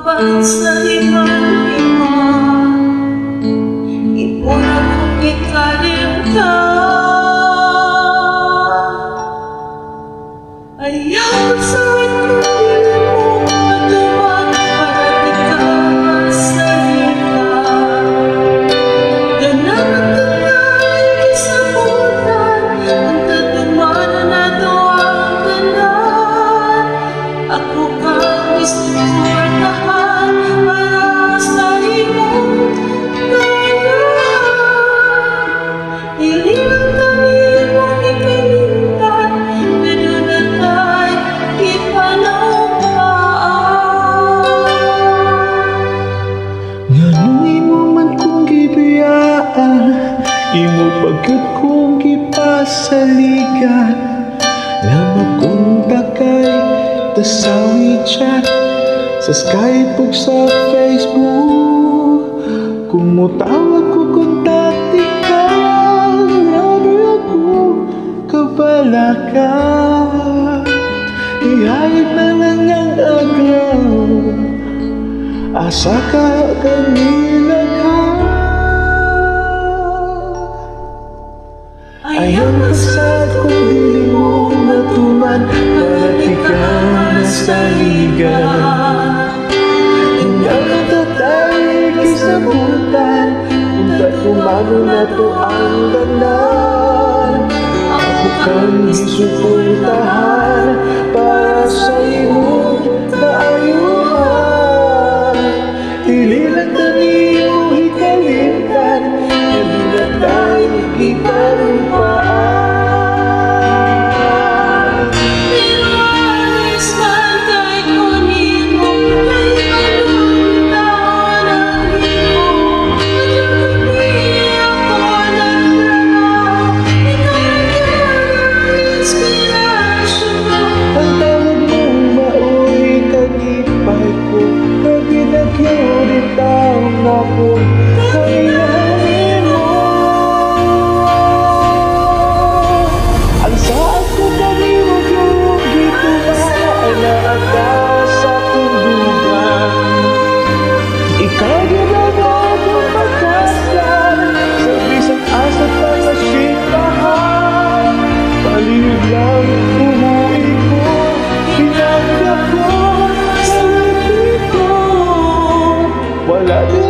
Mapan sa iman-ima, ipon akong ikalimtan. Ayaw sa ito mo matuman, para di ka magsalita. Ganang magkakay kisabutan, ang tatumanan na ito ang tanan. Ako kang isuportahan para sa imong kanan. Ililang kami mong ikalimtan, pero natay ipanawaan. Nganong imo man kong gibiyaan, imo pagkat kong gipasaligan. Lamang kong takay, tasawi chat sa Skype ug sa Facebook. Kung mutawag ko kontakti ka, grabe ako kabalaka. Ihayag na lang ang agaw, asa ka kanila ka. Ayaw masad kung dili mo matuman, para di ka nasaligan. Inyang natatay kisabutan, kung tumano na to ang tanan. Ako kang isuportahan para sa iyong kaayuhan. Ililang tani mo ikalimtan, hindi na tayo iparumpaan. Pero alis man kay kunimo, may kaluntaon ang imo. Madagami ako ng drama, ikaw ang inspirasyon ko. Ang tawag mong mao'y kagipay ko, kabinagyaw rin taong ako kailangan mo. Ang saan ko kaniwag yung gitumaan na atas sa kundugan. Ikaw ginagawa ko magkasal, sa bisang asa pa sa sipahan. Palihog lang umuwi ko, pinagda ko sa lipi ko. Wala din